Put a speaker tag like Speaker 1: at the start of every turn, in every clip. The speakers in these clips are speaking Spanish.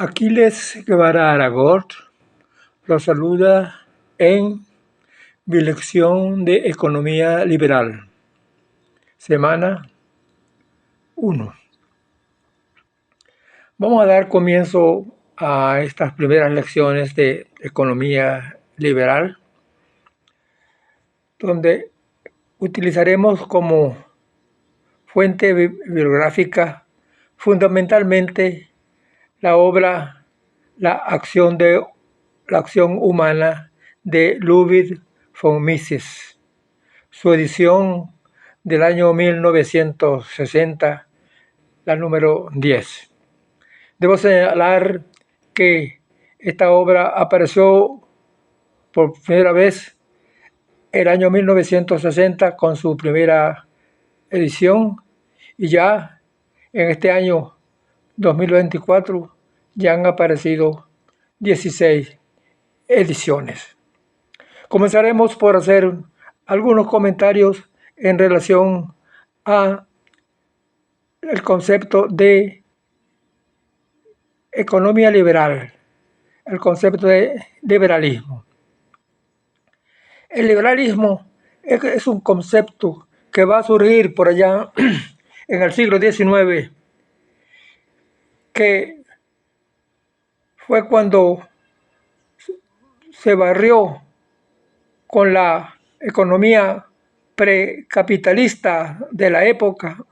Speaker 1: Aquiles Guevara Aragort los saluda en mi lección de Economía Liberal, semana 1. Vamos a dar comienzo a estas primeras lecciones de Economía Liberal, donde utilizaremos como fuente bibliográfica fundamentalmente la obra La acción humana de Ludwig von Mises, su edición del año 1960, la número 10. Debo señalar que esta obra apareció por primera vez el año 1960 con su primera edición, y ya en este año 2024 ya han aparecido 16 ediciones. Comenzaremos por hacer algunos comentarios en relación a el concepto de economía liberal, el concepto de liberalismo. El liberalismo es un concepto que va a surgir por allá en el siglo XIX, que fue cuando se barrió con la economía precapitalista de la época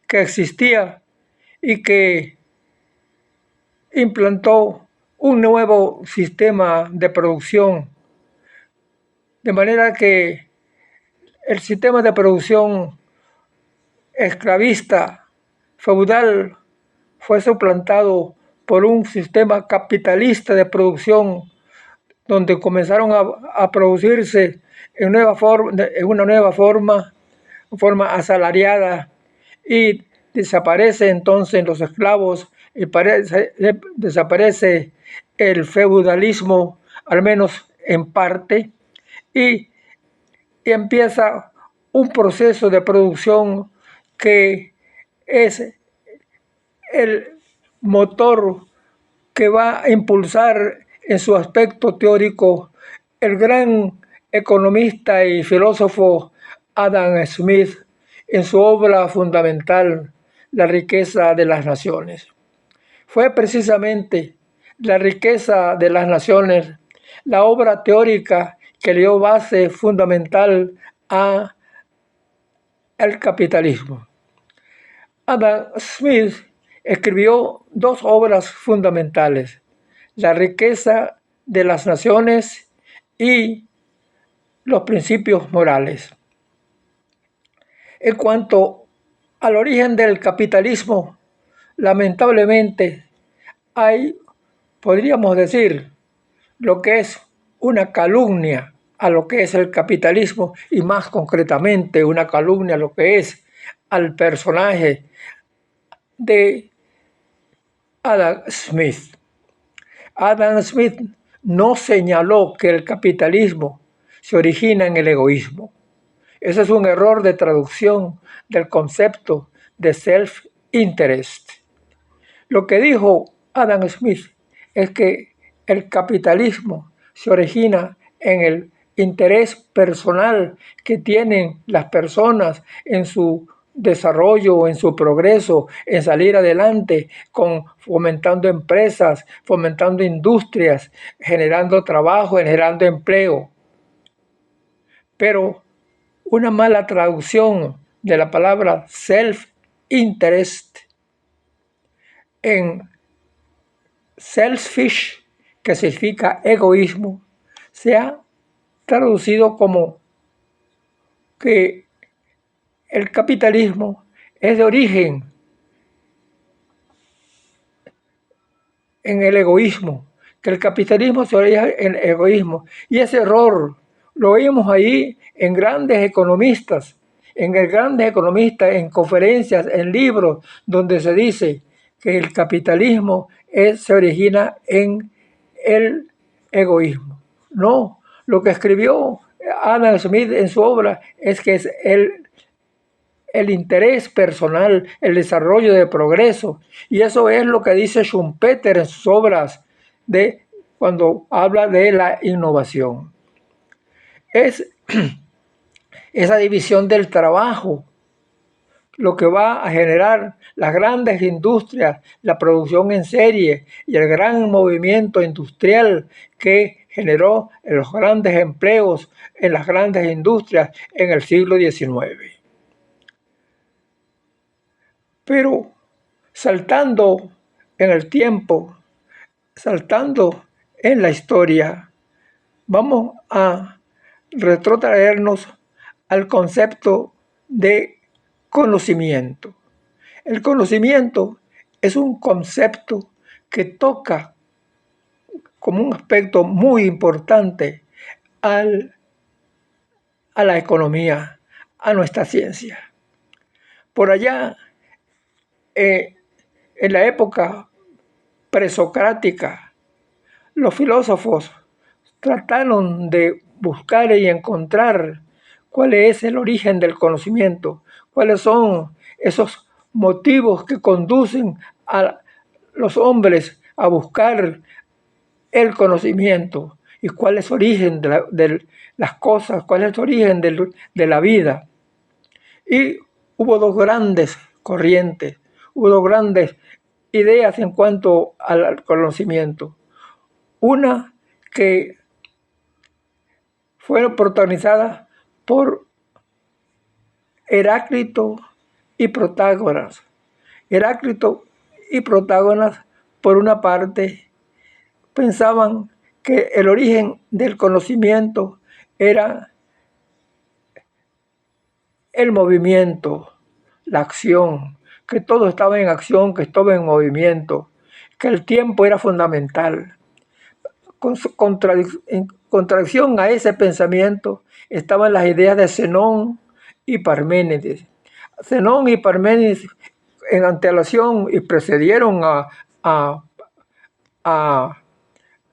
Speaker 1: que existía y que implantó un nuevo sistema de producción, de manera que el sistema de producción esclavista, feudal, fue suplantado por un sistema capitalista de producción donde comenzaron a producirse en una nueva forma asalariada, y desaparece entonces los esclavos y desaparece el feudalismo, al menos en parte, y empieza un proceso de producción que es el motor que va a impulsar en su aspecto teórico el gran economista y filósofo Adam Smith en su obra fundamental La riqueza de las naciones. Fue precisamente La riqueza de las naciones la obra teórica que dio base fundamental al capitalismo. Adam Smith escribió dos obras fundamentales: La riqueza de las naciones y Los principios morales. En cuanto al origen del capitalismo, lamentablemente podríamos decir, lo que es una calumnia a lo que es el capitalismo, y más concretamente una calumnia a lo que es al personaje de Adam Smith. Adam Smith no señaló que el capitalismo se origina en el egoísmo. Ese es un error de traducción del concepto de self-interest. Lo que dijo Adam Smith es que el capitalismo se origina en el interés personal que tienen las personas en su desarrollo, en su progreso, en salir adelante, fomentando empresas, fomentando industrias, generando trabajo, generando empleo. Pero una mala traducción de la palabra self-interest en selfish, que significa egoísmo, se ha traducido como que el capitalismo es de origen en el egoísmo, que el capitalismo se origina en el egoísmo. Y ese error lo vimos ahí en grandes economistas, en conferencias, en libros, donde se dice que el capitalismo se origina en el egoísmo. No, lo que escribió Adam Smith en su obra es que es el el interés personal, el desarrollo de progreso. Y eso es lo que dice Schumpeter en sus obras cuando habla de la innovación. Es esa división del trabajo lo que va a generar las grandes industrias, la producción en serie y el gran movimiento industrial que generó los grandes empleos en las grandes industrias en el siglo XIX. Pero saltando en el tiempo, saltando en la historia, vamos a retrotraernos al concepto de conocimiento. El conocimiento es un concepto que toca como un aspecto muy importante a la economía, a nuestra ciencia. Por allá, en la época presocrática, los filósofos trataron de buscar y encontrar cuál es el origen del conocimiento, cuáles son esos motivos que conducen a los hombres a buscar el conocimiento y cuál es el origen de las cosas, cuál es el origen de la vida. Y hubo dos grandes corrientes, hubo dos grandes ideas en cuanto al conocimiento. Una que fueron protagonizadas por Heráclito y Protágoras. Heráclito y Protágoras, por una parte, pensaban que el origen del conocimiento era el movimiento, la acción, que todo estaba en acción, que estaba en movimiento, que el tiempo era fundamental. En contradicción a ese pensamiento estaban las ideas de Zenón y Parménides. Zenón y Parménides en antelación y precedieron a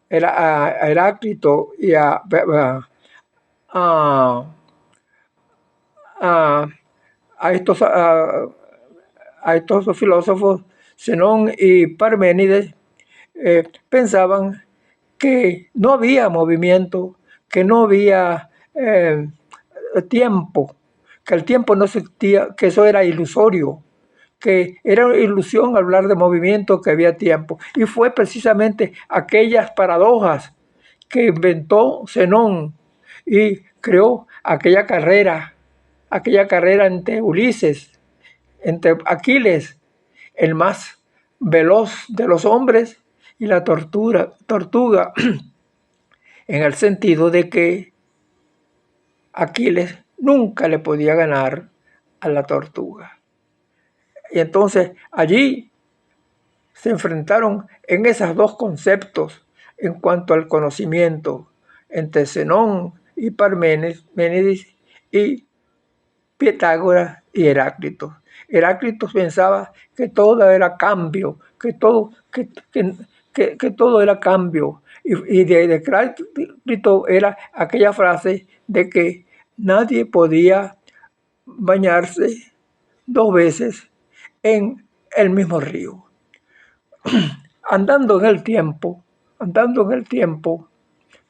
Speaker 1: Heráclito y a estos filósofos, Zenón y Parménides, pensaban que no había movimiento, que no había tiempo, que el tiempo no existía, que eso era ilusorio, que era una ilusión hablar de movimiento, que había tiempo. Y fue precisamente aquellas paradojas que inventó Zenón y creó aquella carrera entre Ulises, entre Aquiles, el más veloz de los hombres, y la tortuga, en el sentido de que Aquiles nunca le podía ganar a la tortuga. Y entonces allí se enfrentaron en esos dos conceptos en cuanto al conocimiento entre Zenón y Parménides y Pitágoras y Heráclito. Heráclito pensaba que todo era cambio, que todo era cambio. Y de Heráclito era aquella frase de que nadie podía bañarse dos veces en el mismo río. Andando en el tiempo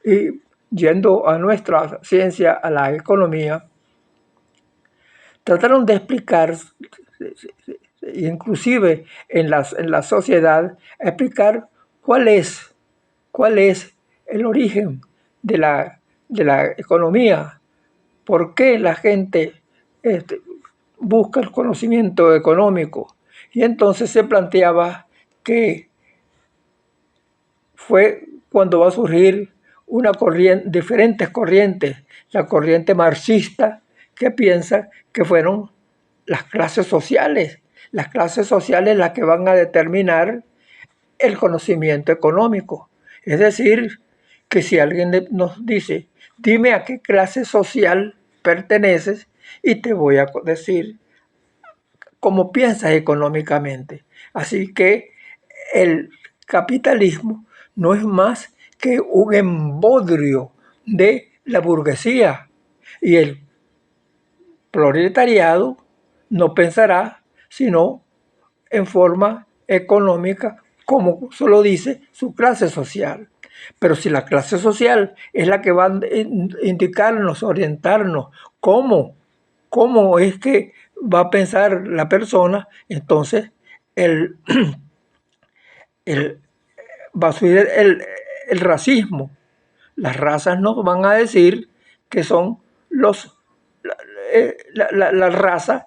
Speaker 1: y yendo a nuestra ciencia, a la economía, trataron de explicar, inclusive en la sociedad, explicar cuál es el origen de la economía, por qué la gente busca el conocimiento económico. Y entonces se planteaba que fue cuando va a surgir diferentes corrientes, la corriente marxista, que piensa que fueron las clases sociales las que van a determinar el conocimiento económico. Es decir, que si alguien nos dice, dime a qué clase social perteneces y te voy a decir cómo piensas económicamente. Así que el capitalismo no es más que un embodrio de la burguesía, y el proletariado no pensará sino en forma económica, como solo dice su clase social. Pero si la clase social es la que va a indicarnos, orientarnos cómo es que va a pensar la persona, entonces el, el, va a subir el racismo. Las razas nos van a decir que son la raza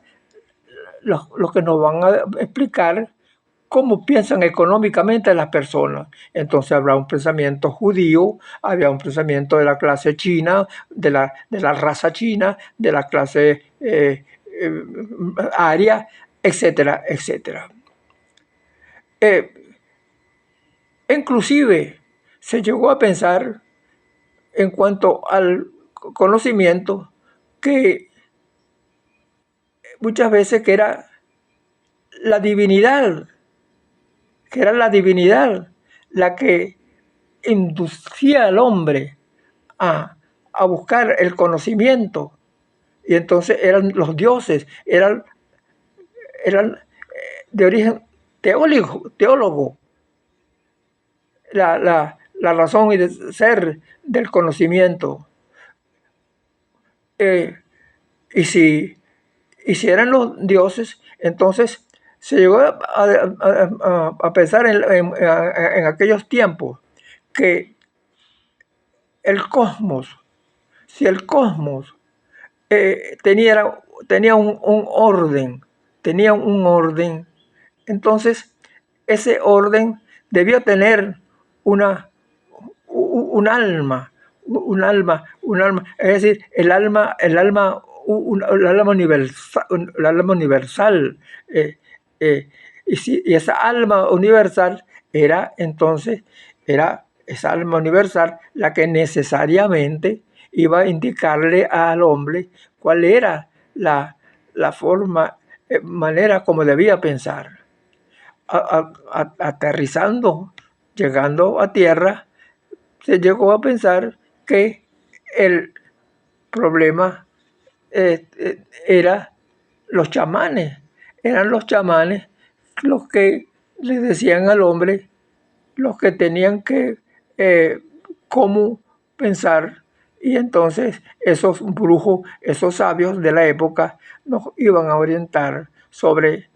Speaker 1: los que nos van a explicar cómo piensan económicamente las personas. Entonces habrá un pensamiento judío, había un pensamiento de la clase china, de la raza china, de la clase aria, etcétera, etcétera. Inclusive se llegó a pensar en cuanto al conocimiento que muchas veces que era la divinidad, que era la divinidad la que inducía al hombre a buscar el conocimiento. Y entonces eran los dioses, eran de origen teólogo, la razón y de ser del conocimiento. Y si eran los dioses, entonces se llegó a pensar en aquellos tiempos que el cosmos, si el cosmos tenía un orden, entonces ese orden debió tener una, un alma, es decir, el alma universal, y esa alma universal era esa alma universal la que necesariamente iba a indicarle al hombre cuál era la forma, manera como debía pensar. Aterrizando, llegando a tierra, se llegó a pensar que el problema era los chamanes. Eran los chamanes los que le decían al hombre, los que tenían que cómo pensar. Y entonces esos brujos, esos sabios de la época nos iban a orientar sobre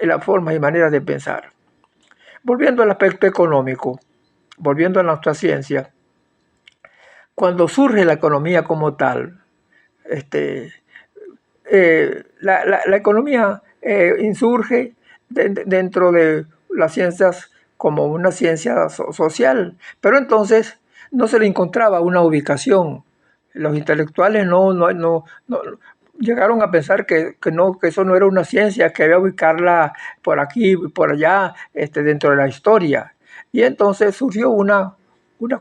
Speaker 1: la forma y manera de pensar. Volviendo al aspecto económico, volviendo a nuestra ciencia, cuando surge la economía como tal, la economía insurge dentro de las ciencias como una ciencia social, pero entonces no se le encontraba una ubicación. Los intelectuales no llegaron a pensar que eso no era una ciencia, que había que ubicarla por aquí, por allá, dentro de la historia. Y entonces surgió una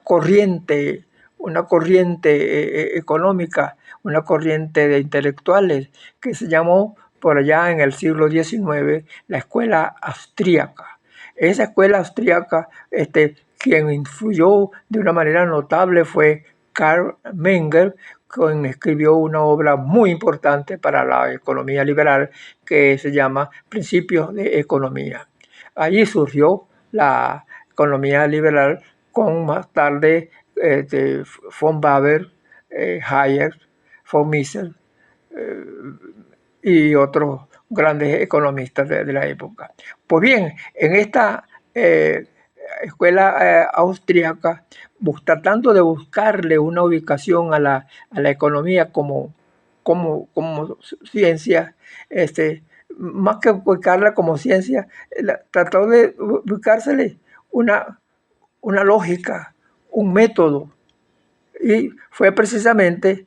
Speaker 1: corriente, una corriente económica, una corriente de intelectuales que se llamó por allá en el siglo XIX la escuela austríaca. Esa escuela austríaca, quien influyó de una manera notable fue Karl Menger, quien escribió una obra muy importante para la economía liberal que se llama Principios de Economía. Allí surgió la economía liberal con más tarde von Baber, Hayek, von Mises y otros grandes economistas de la época. Pues bien, en esta escuela austríaca, tratando de buscarle una ubicación a la economía como ciencia, más que ubicarla como ciencia, trató de buscársele una lógica, un método. Y fue precisamente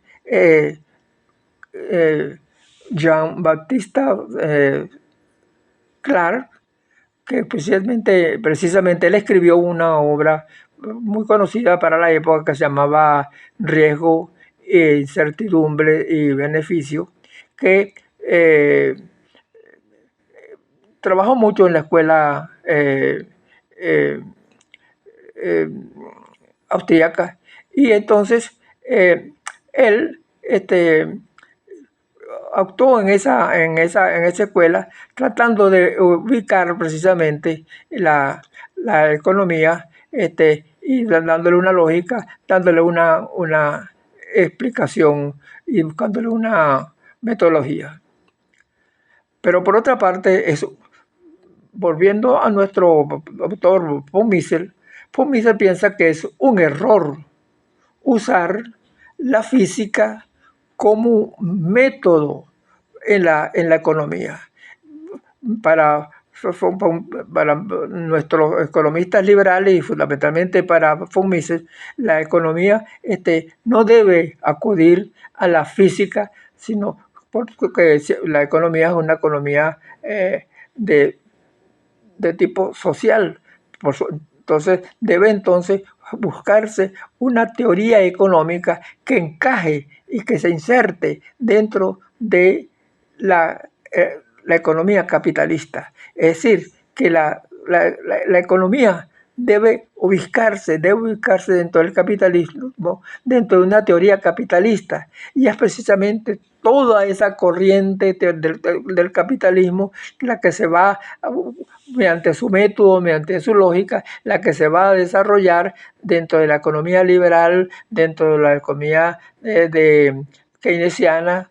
Speaker 1: Jean-Baptiste Clark, que precisamente él escribió una obra muy conocida para la época que se llamaba Riesgo, Incertidumbre y Beneficio, que trabajó mucho en la escuela austríaca, y entonces él actuó en esa escuela tratando de ubicar precisamente la economía y dándole una lógica, dándole una explicación y buscándole una metodología. Pero por otra parte, volviendo a nuestro autor von Mises piensa que es un error usar la física como método en la economía. Para nuestros economistas liberales y fundamentalmente para von Mises, la economía no debe acudir a la física, sino porque la economía es una economía de tipo social. Entonces debe buscarse una teoría económica que encaje y que se inserte dentro de la economía capitalista. Es decir, que la economía debe ubicarse dentro del capitalismo, dentro de una teoría capitalista. Y es precisamente toda esa corriente del capitalismo la que se va, mediante su método, mediante su lógica, la que se va a desarrollar dentro de la economía liberal, dentro de la economía de keynesiana,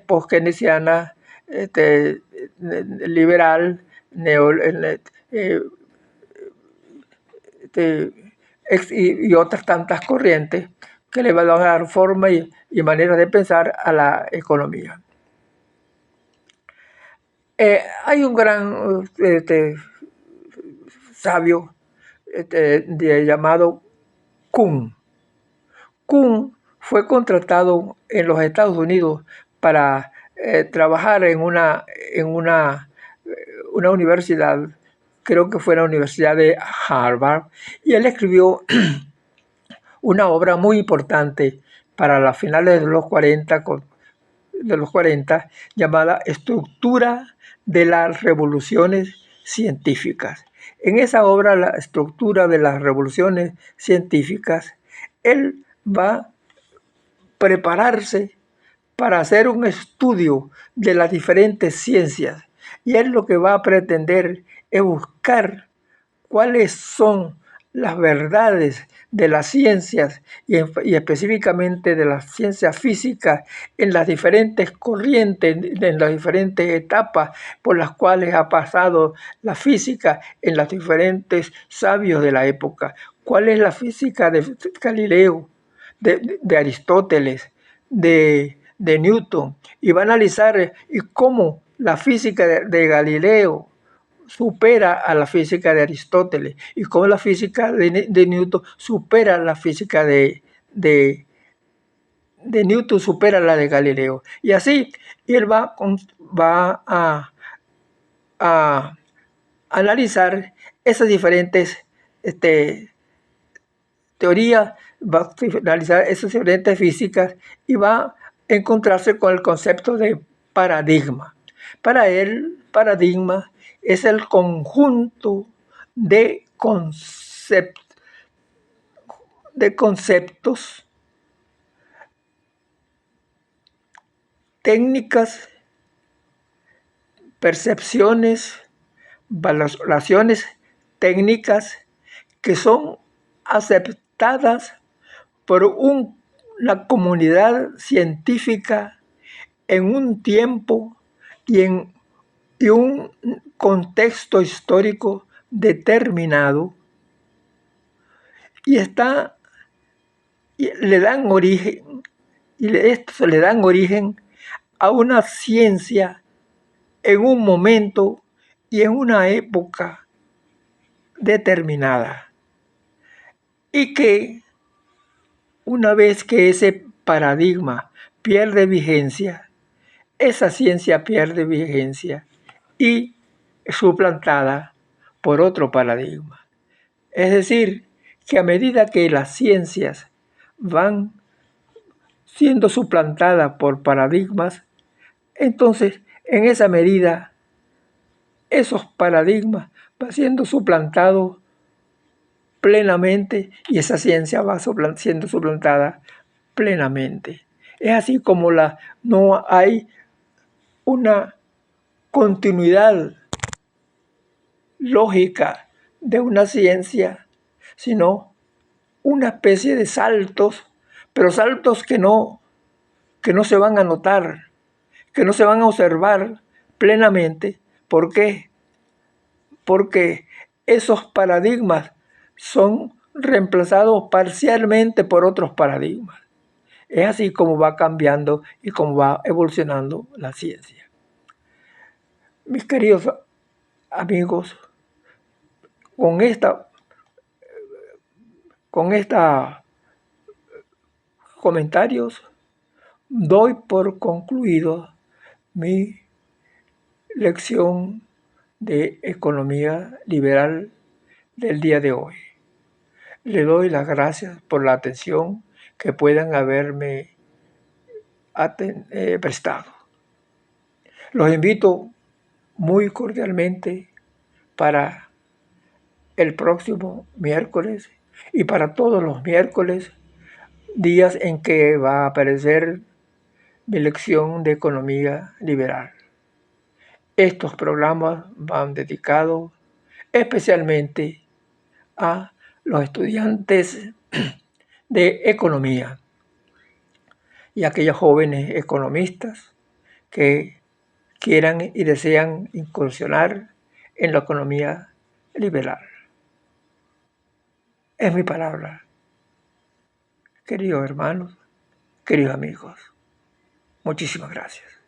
Speaker 1: post-keynesiana, liberal, y otras tantas corrientes que le van a dar forma y manera de pensar a la economía. Hay un gran sabio llamado Kuhn. Kuhn fue contratado en los Estados Unidos para trabajar en una universidad, creo que fue la Universidad de Harvard, y él escribió una obra muy importante para las finales de los 40, llamada Estructura de las revoluciones científicas. En esa obra, la estructura de las revoluciones científicas, él va a prepararse para hacer un estudio de las diferentes ciencias. Y él lo que va a pretender es buscar cuáles son las verdades de las ciencias y específicamente de las ciencias físicas en las diferentes corrientes, en las diferentes etapas por las cuales ha pasado la física en los diferentes sabios de la época. ¿Cuál es la física de Galileo, de Aristóteles, de Newton? Y va a analizar cómo la física de Galileo supera a la física de Aristóteles y cómo la física de Newton supera la física de Newton, supera la de Galileo. Y así él va a analizar esas diferentes teorías, va a analizar esas diferentes físicas y va a encontrarse con el concepto de paradigma. Para él, paradigma es el conjunto de conceptos, técnicas, percepciones, valoraciones técnicas que son aceptadas por una comunidad científica en un tiempo y en un contexto histórico determinado, y le dan origen, estos le dan origen a una ciencia en un momento y en una época determinada, y que una vez que ese paradigma pierde vigencia, esa ciencia pierde vigencia y es suplantada por otro paradigma. Es decir, que a medida que las ciencias van siendo suplantadas por paradigmas, entonces en esa medida esos paradigmas van siendo suplantados plenamente y esa ciencia va siendo suplantada plenamente. Es así como no hay una continuidad lógica de una ciencia, sino una especie de saltos, pero saltos que no se van a notar, que no se van a observar plenamente. ¿Por qué? Porque esos paradigmas son reemplazados parcialmente por otros paradigmas. Es así como va cambiando y como va evolucionando la ciencia. Mis queridos amigos, con esta comentarios doy por concluido mi lección de economía liberal del día de hoy. Le doy las gracias por la atención que puedan haberme prestado. Los invito muy cordialmente para el próximo miércoles y para todos los miércoles, días en que va a aparecer mi lección de economía liberal. Estos programas van dedicados especialmente a los estudiantes de economía y aquellos jóvenes economistas que quieran y desean incursionar en la economía liberal. Es mi palabra, queridos hermanos, queridos amigos. Muchísimas gracias.